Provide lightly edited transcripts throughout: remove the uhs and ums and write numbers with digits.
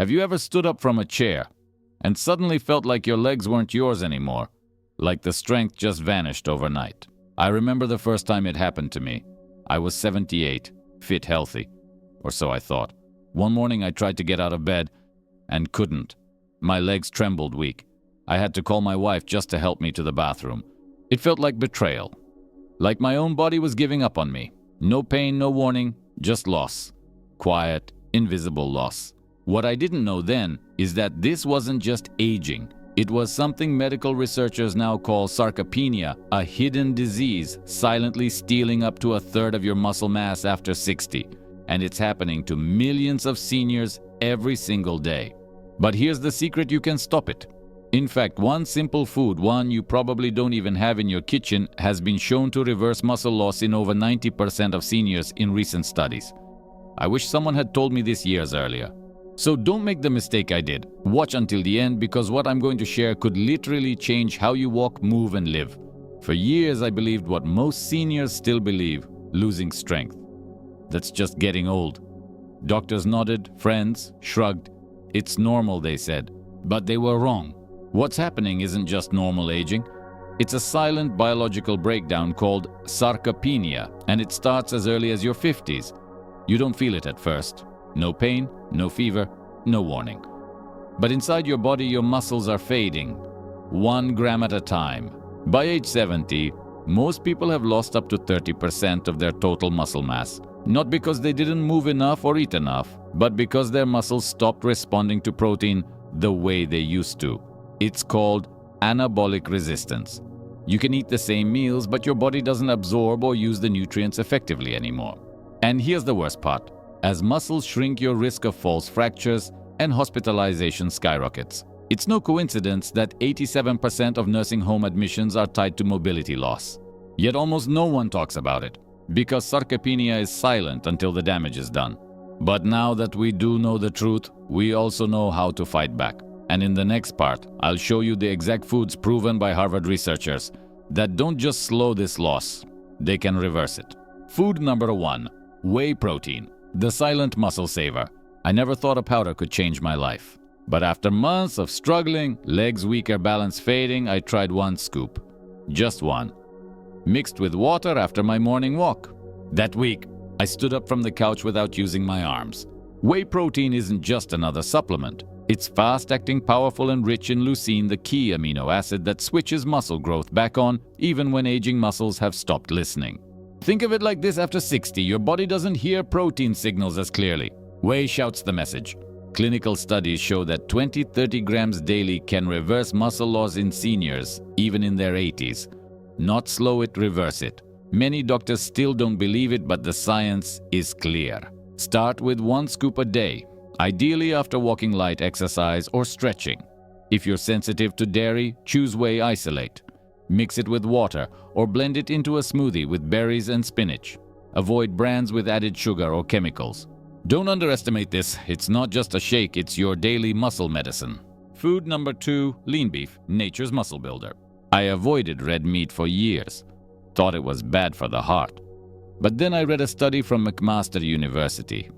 Have you ever stood up from a chair and suddenly felt like your legs weren't yours anymore? Like the strength just vanished overnight. I remember the first time it happened to me. I was 78, fit, healthy, or so I thought. One morning I tried to get out of bed and couldn't. My legs trembled weak. I had to call my wife just to help me to the bathroom. It felt like betrayal. Like my own body was giving up on me. No pain, no warning, just loss. Quiet, invisible loss. What I didn't know then is that this wasn't just aging. It was something medical researchers now call sarcopenia, a hidden disease silently stealing up to a third of your muscle mass after 60. And it's happening to millions of seniors every single day. But here's the secret: you can stop it. In fact, one simple food, one you probably don't even have in your kitchen, has been shown to reverse muscle loss in over 90% of seniors in recent studies. I wish someone had told me this years earlier. So don't make the mistake I did. Watch until the end, because what I'm going to share could literally change how you walk, move, and live. For years I believed what most seniors still believe: losing strength. That's just getting old. Doctors nodded, friends shrugged. It's normal, they said. But they were wrong. What's happening isn't just normal aging. It's a silent biological breakdown called sarcopenia, and it starts as early as your 50s. You don't feel it at first. No pain, no fever, no warning. But inside your body, your muscles are fading, 1 gram at a time. By age 70, most people have lost up to 30% of their total muscle mass. Not because they didn't move enough or eat enough, but because their muscles stopped responding to protein the way they used to. It's called anabolic resistance. You can eat the same meals, but your body doesn't absorb or use the nutrients effectively anymore. And here's the worst part. As muscles shrink, your risk of false fractures and hospitalization skyrockets. It's no coincidence that 87% of nursing home admissions are tied to mobility loss. Yet almost no one talks about it, because sarcopenia is silent until the damage is done. But now that we do know the truth, we also know how to fight back. And in the next part, I'll show you the exact foods proven by Harvard researchers that don't just slow this loss, they can reverse it. Food number 1, whey protein, the silent muscle saver. I never thought a powder could change my life. But after months of struggling, legs weaker, balance fading, I tried 1 scoop. Just 1. Mixed with water after my morning walk. That week, I stood up from the couch without using my arms. Whey protein isn't just another supplement. It's fast-acting, powerful, and rich in leucine, the key amino acid that switches muscle growth back on even when aging muscles have stopped listening. Think of it like this: after 60, your body doesn't hear protein signals as clearly. Whey shouts the message. Clinical studies show that 20-30 grams daily can reverse muscle loss in seniors, even in their 80s. Not slow it, reverse it. Many doctors still don't believe it, but the science is clear. Start with 1 scoop a day, ideally after walking, light exercise, or stretching. If you're sensitive to dairy, choose whey isolate. Mix it with water or blend it into a smoothie with berries and spinach. Avoid brands with added sugar or chemicals. Don't underestimate this. It's not just a shake, it's your daily muscle medicine. Food number 2, lean beef, nature's muscle builder. I avoided red meat for years. Thought it was bad for the heart. But then I read a study from McMaster University,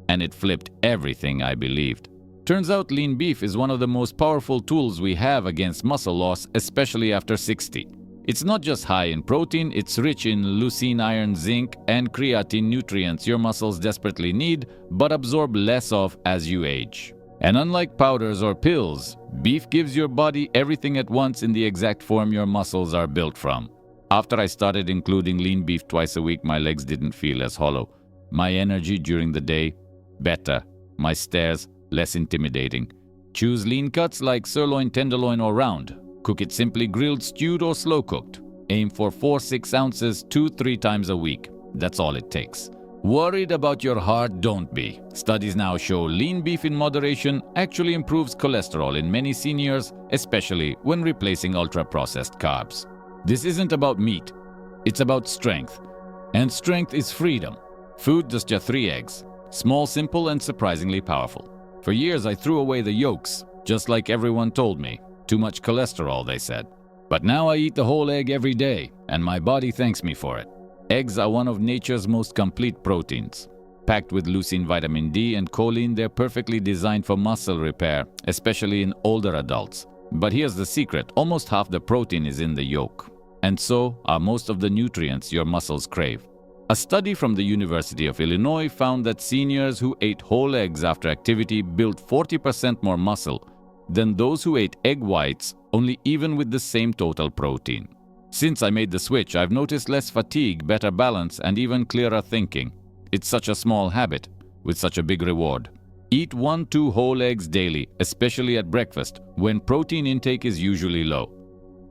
and it flipped everything I believed. Turns out lean beef is one of the most powerful tools we have against muscle loss, especially after 60. It's not just high in protein, it's rich in leucine, iron, zinc, and creatine, nutrients your muscles desperately need but absorb less of as you age. And unlike powders or pills, beef gives your body everything at once in the exact form your muscles are built from. After I started including lean beef twice a week, my legs didn't feel as hollow. My energy during the day, better. My stares, less intimidating. Choose lean cuts like sirloin, tenderloin, or round. Cook it simply grilled, stewed, or slow cooked. Aim for 4-6 ounces 2-3 times a week. That's all it takes. Worried about your heart? Don't be. Studies now show lean beef in moderation actually improves cholesterol in many seniors, especially when replacing ultra-processed carbs. This isn't about meat. It's about strength. And strength is freedom. Food, just your 3 eggs. Small, simple, and surprisingly powerful. For years, I threw away the yolks, just like everyone told me. Too much cholesterol, they said. But now I eat the whole egg every day, and my body thanks me for it. Eggs are one of nature's most complete proteins. Packed with leucine, vitamin D, and choline, they're perfectly designed for muscle repair, especially in older adults. But here's the secret: almost half the protein is in the yolk. And so are most of the nutrients your muscles crave. A study from the University of Illinois found that seniors who ate whole eggs after activity built 40% more muscle than those who ate egg whites, only even with the same total protein. Since I made the switch, I've noticed less fatigue, better balance, and even clearer thinking. It's such a small habit with such a big reward. Eat 1-2 whole eggs daily, especially at breakfast, when protein intake is usually low.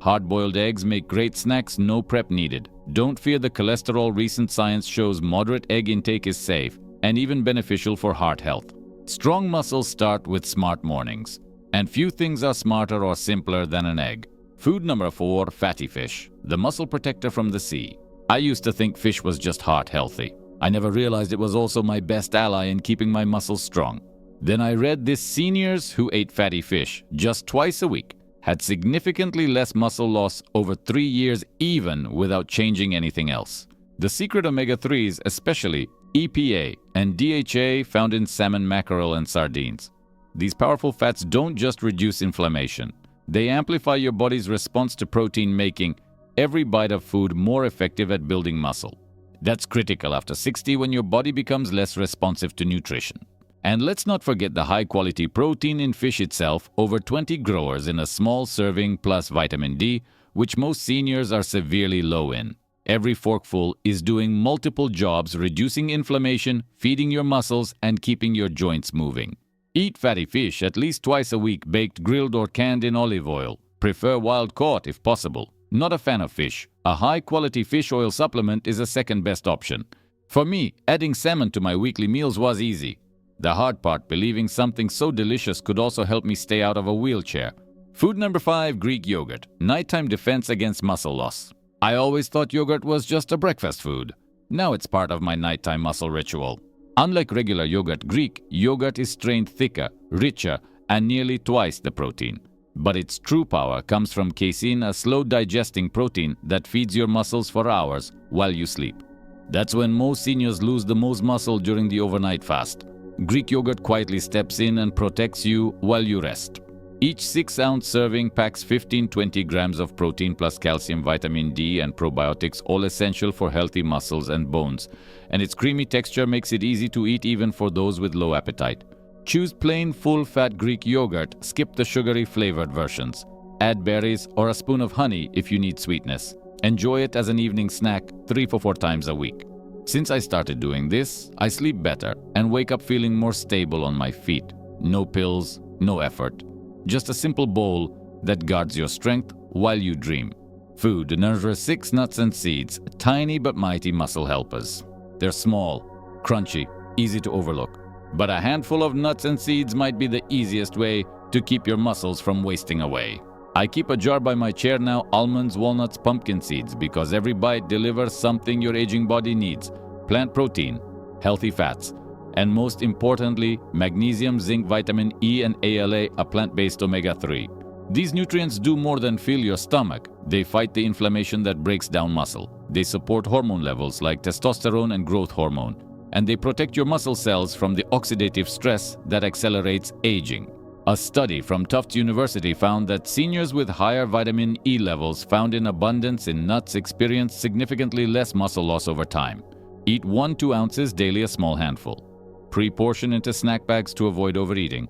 Hard-boiled eggs make great snacks, no prep needed. Don't fear the cholesterol. Recent science shows moderate egg intake is safe and even beneficial for heart health. Strong muscles start with smart mornings. And few things are smarter or simpler than an egg. Food number 4, fatty fish, the muscle protector from the sea. I used to think fish was just heart healthy. I never realized it was also my best ally in keeping my muscles strong. Then I read this: seniors who ate fatty fish just twice a week had significantly less muscle loss over 3 years, even without changing anything else. The secret: omega-3s, especially EPA and DHA, found in salmon, mackerel, and sardines. These powerful fats don't just reduce inflammation. They amplify your body's response to protein, making every bite of food more effective at building muscle. That's critical after 60, when your body becomes less responsive to nutrition. And let's not forget the high-quality protein in fish itself, over 20 growers in a small serving, plus vitamin D, which most seniors are severely low in. Every forkful is doing multiple jobs, reducing inflammation, feeding your muscles, and keeping your joints moving. Eat fatty fish at least twice a week, baked, grilled, or canned in olive oil. Prefer wild-caught if possible. Not a fan of fish. A high-quality fish oil supplement is a second-best option. For me, adding salmon to my weekly meals was easy. The hard part: believing something so delicious could also help me stay out of a wheelchair. Food number 5, Greek yogurt, nighttime defense against muscle loss. I always thought yogurt was just a breakfast food. Now it's part of my nighttime muscle ritual. Unlike regular yogurt, Greek yogurt is strained thicker, richer, and nearly twice the protein. But its true power comes from casein, a slow-digesting protein that feeds your muscles for hours while you sleep. That's when most seniors lose the most muscle, during the overnight fast. Greek yogurt quietly steps in and protects you while you rest. Each 6-ounce serving packs 15-20 grams of protein plus calcium, vitamin D, and probiotics, all essential for healthy muscles and bones. And its creamy texture makes it easy to eat even for those with low appetite. Choose plain, full-fat Greek yogurt. Skip the sugary flavored versions. Add berries or a spoon of honey if you need sweetness. Enjoy it as an evening snack 3-4 times a week. Since I started doing this, I sleep better and wake up feeling more stable on my feet. No pills, no effort. Just a simple bowl that guards your strength while you dream. Food number 6, nuts and seeds, tiny but mighty muscle helpers. They're small, crunchy, easy to overlook. But a handful of nuts and seeds might be the easiest way to keep your muscles from wasting away. I keep a jar by my chair now: almonds, walnuts, pumpkin seeds, because every bite delivers something your aging body needs: plant protein, healthy fats, and most importantly, magnesium, zinc, vitamin E, and ALA, a plant-based omega-3. These nutrients do more than fill your stomach. They fight the inflammation that breaks down muscle. They support hormone levels like testosterone and growth hormone. And they protect your muscle cells from the oxidative stress that accelerates aging. A study from Tufts University found that seniors with higher vitamin E levels found in abundance in nuts experienced significantly less muscle loss over time. Eat 1-2 ounces daily, a small handful. Pre-portion into snack bags to avoid overeating.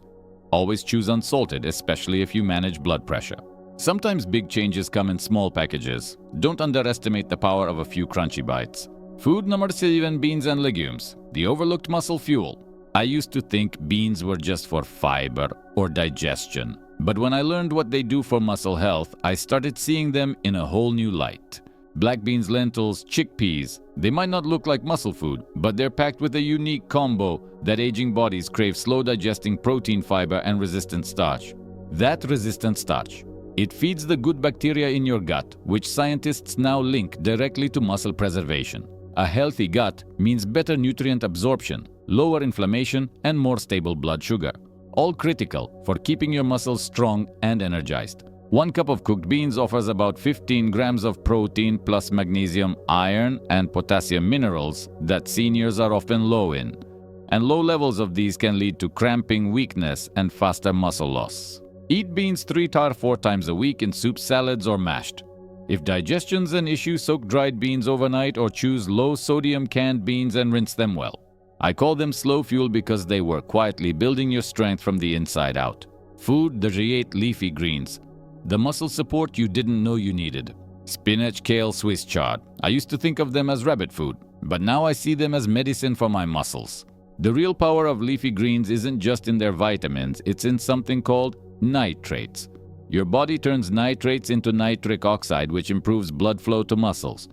Always choose unsalted, especially if you manage blood pressure. Sometimes big changes come in small packages. Don't underestimate the power of a few crunchy bites. Food number 7, beans and legumes, the overlooked muscle fuel. I used to think beans were just for fiber or digestion. But when I learned what they do for muscle health, I started seeing them in a whole new light. Black beans, lentils, chickpeas, they might not look like muscle food, but they're packed with a unique combo that aging bodies crave: slow digesting protein, fiber, and resistant starch. That resistant starch, it feeds the good bacteria in your gut, which scientists now link directly to muscle preservation. A healthy gut means better nutrient absorption, lower inflammation, and more stable blood sugar, all critical for keeping your muscles strong and energized. 1 cup of cooked beans offers about 15 grams of protein plus magnesium, iron, and potassium minerals that seniors are often low in. And low levels of these can lead to cramping, weakness, and faster muscle loss. Eat beans 3 to 4 times a week in soup, salads, or mashed. If digestion's an issue, soak dried beans overnight or choose low-sodium canned beans and rinse them well. I call them slow fuel because they work quietly, building your strength from the inside out. Food, the G8 leafy greens. The muscle support you didn't know you needed. Spinach, kale, Swiss chard. I used to think of them as rabbit food, but now I see them as medicine for my muscles. The real power of leafy greens isn't just in their vitamins, it's in something called nitrates. Your body turns nitrates into nitric oxide, which improves blood flow to muscles.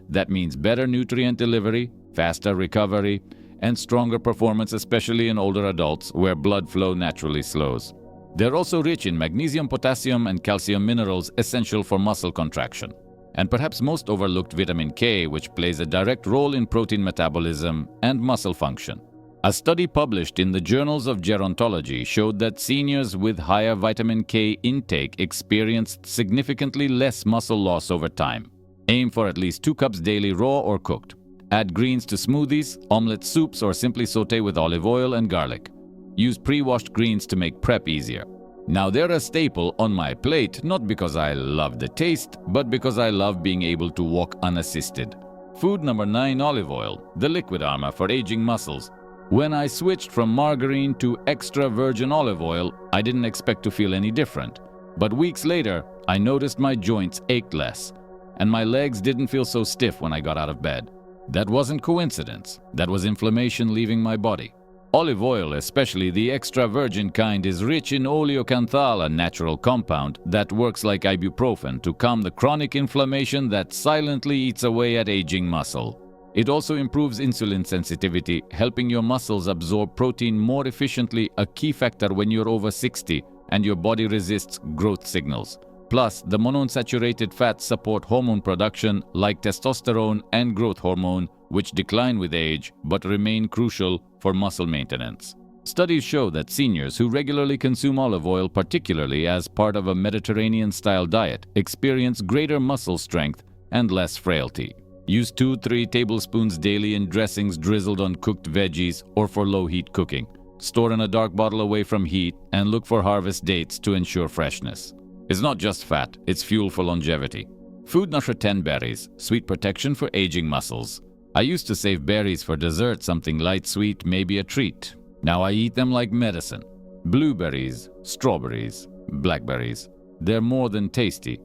That means better nutrient delivery, faster recovery, and stronger performance, especially in older adults where blood flow naturally slows. They're also rich in magnesium, potassium, and calcium minerals essential for muscle contraction. And perhaps most overlooked vitamin K, which plays a direct role in protein metabolism and muscle function. A study published in the Journals of Gerontology showed that seniors with higher vitamin K intake experienced significantly less muscle loss over time. Aim for at least 2 cups daily, raw or cooked. Add greens to smoothies, omelette soups, or simply saute with olive oil and garlic. Use pre-washed greens to make prep easier. Now they're a staple on my plate, not because I love the taste, but because I love being able to walk unassisted. Food number 9, olive oil, the liquid armor for aging muscles. When I switched from margarine to extra virgin olive oil, I didn't expect to feel any different. But weeks later, I noticed my joints ached less, and my legs didn't feel so stiff when I got out of bed. That wasn't coincidence. That was inflammation leaving my body. Olive oil, especially the extra virgin kind, is rich in oleocanthal, a natural compound that works like ibuprofen to calm the chronic inflammation that silently eats away at aging muscle. It also improves insulin sensitivity, helping your muscles absorb protein more efficiently, a key factor when you're over 60 and your body resists growth signals. Plus, the monounsaturated fats support hormone production like testosterone and growth hormone, which decline with age but remain crucial for muscle maintenance. Studies show that seniors who regularly consume olive oil, particularly as part of a Mediterranean-style diet, experience greater muscle strength and less frailty. Use 2-3 tablespoons daily in dressings drizzled on cooked veggies or for low-heat cooking. Store in a dark bottle away from heat and look for harvest dates to ensure freshness. It's not just fat, it's fuel for longevity. Food number 10, berries, sweet protection for aging muscles. I used to save berries for dessert, something light sweet, maybe a treat. Now I eat them like medicine. Blueberries, strawberries, blackberries. They're more than tasty.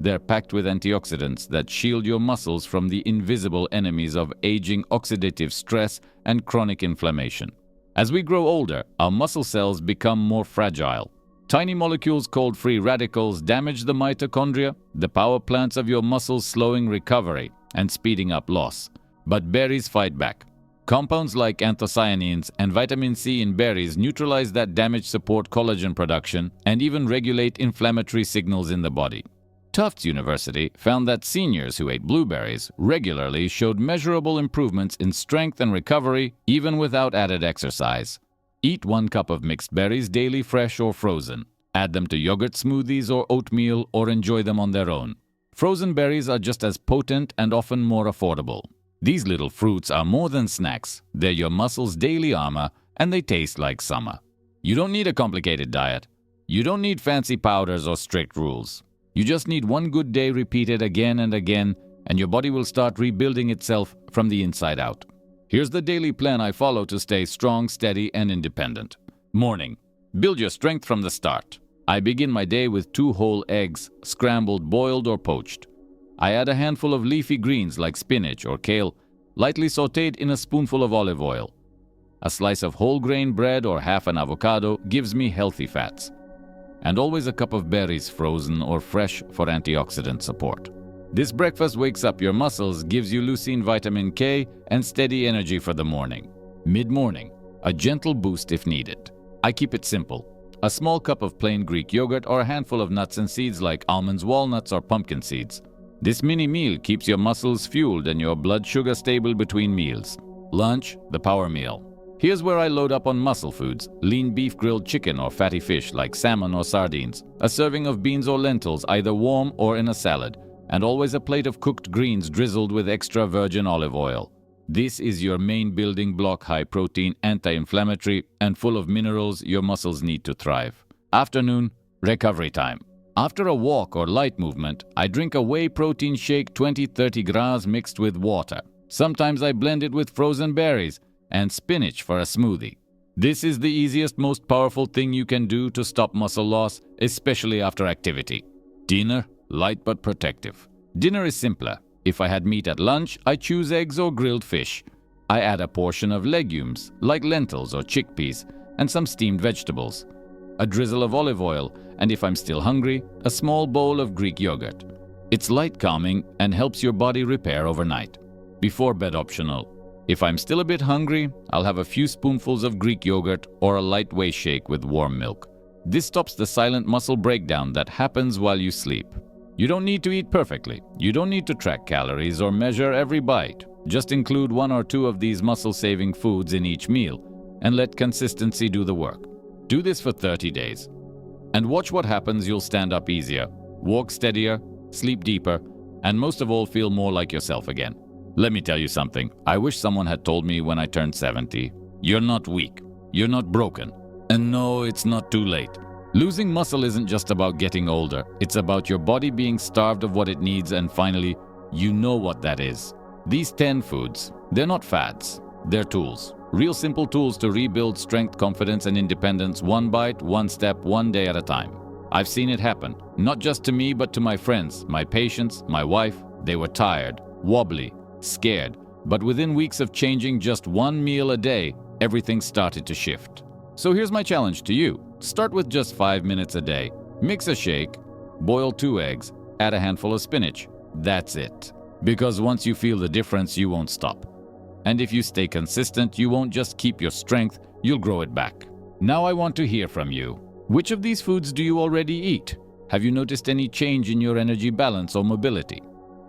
They're packed with antioxidants that shield your muscles from the invisible enemies of aging, oxidative stress, and chronic inflammation. As we grow older, our muscle cells become more fragile. Tiny molecules called free radicals damage the mitochondria, the power plants of your muscles, slowing recovery and speeding up loss. But berries fight back. Compounds like anthocyanins and vitamin C in berries neutralize that damage, support collagen production, and even regulate inflammatory signals in the body. Tufts University found that seniors who ate blueberries regularly showed measurable improvements in strength and recovery even without added exercise. Eat 1 cup of mixed berries daily, fresh or frozen. Add them to yogurt smoothies or oatmeal, or enjoy them on their own. Frozen berries are just as potent and often more affordable. These little fruits are more than snacks. They're your muscles' daily armor, and they taste like summer. You don't need a complicated diet. You don't need fancy powders or strict rules. You just need one good day repeated again and again, and your body will start rebuilding itself from the inside out. Here's the daily plan I follow to stay strong, steady, and independent. Morning. Build your strength from the start. I begin my day with 2 whole eggs, scrambled, boiled, or poached. I add a handful of leafy greens like spinach or kale, lightly sautéed in a spoonful of olive oil. A slice of whole grain bread or half an avocado gives me healthy fats. And always a cup of berries, frozen or fresh, for antioxidant support. This breakfast wakes up your muscles, gives you leucine, vitamin K, and steady energy for the morning. Mid-morning, a gentle boost if needed. I keep it simple. A small cup of plain Greek yogurt or a handful of nuts and seeds like almonds, walnuts, or pumpkin seeds. This mini meal keeps your muscles fueled and your blood sugar stable between meals. Lunch, the power meal. Here's where I load up on muscle foods: lean beef, grilled chicken, or fatty fish like salmon or sardines, a serving of beans or lentils, either warm or in a salad, and always a plate of cooked greens drizzled with extra virgin olive oil. This is your main building block: high protein, anti-inflammatory, and full of minerals your muscles need to thrive. Afternoon, recovery time. After a walk or light movement, I drink a whey protein shake, 20-30 grams mixed with water. Sometimes I blend it with frozen berries and spinach for a smoothie. This is the easiest, most powerful thing you can do to stop muscle loss, especially after activity. Dinner, light but protective. Dinner is simpler. If I had meat at lunch, I choose eggs or grilled fish. I add a portion of legumes, like lentils or chickpeas, and some steamed vegetables. A drizzle of olive oil, and if I'm still hungry, a small bowl of Greek yogurt. It's light, calming, and helps your body repair overnight. Before bed optional. If I'm still a bit hungry, I'll have a few spoonfuls of Greek yogurt or a light whey shake with warm milk. This stops the silent muscle breakdown that happens while you sleep. You don't need to eat perfectly. You don't need to track calories or measure every bite. Just include 1 or 2 of these muscle-saving foods in each meal and let consistency do the work. Do this for 30 days. And watch what happens. You'll stand up easier, walk steadier, sleep deeper, and most of all, feel more like yourself again. Let me tell you something. I wish someone had told me when I turned 70, you're not weak, you're not broken, and no, it's not too late. Losing muscle isn't just about getting older. It's about your body being starved of what it needs, and finally, you know what that is. These 10 foods, they're not fads, they're tools. Real simple tools to rebuild strength, confidence, and independence, one bite, one step, one day at a time. I've seen it happen, not just to me, but to my friends, my patients, my wife. They were tired, wobbly, scared, but within weeks of changing just one meal a day, everything started to shift. So here's my challenge to you. Start with just 5 minutes a day. Mix a shake, boil 2 eggs, add a handful of spinach. That's it. Because once you feel the difference, you won't stop. And if you stay consistent, you won't just keep your strength, you'll grow it back. Now I want to hear from you. Which of these foods do you already eat? Have you noticed any change in your energy balance or mobility?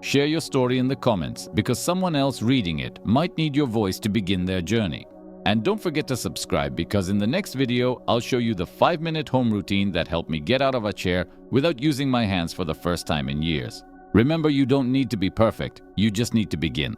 Share your story in the comments, because someone else reading it might need your voice to begin their journey. And don't forget to subscribe, because in the next video, I'll show you the 5-minute home routine that helped me get out of a chair without using my hands for the first time in years. Remember, you don't need to be perfect, you just need to begin.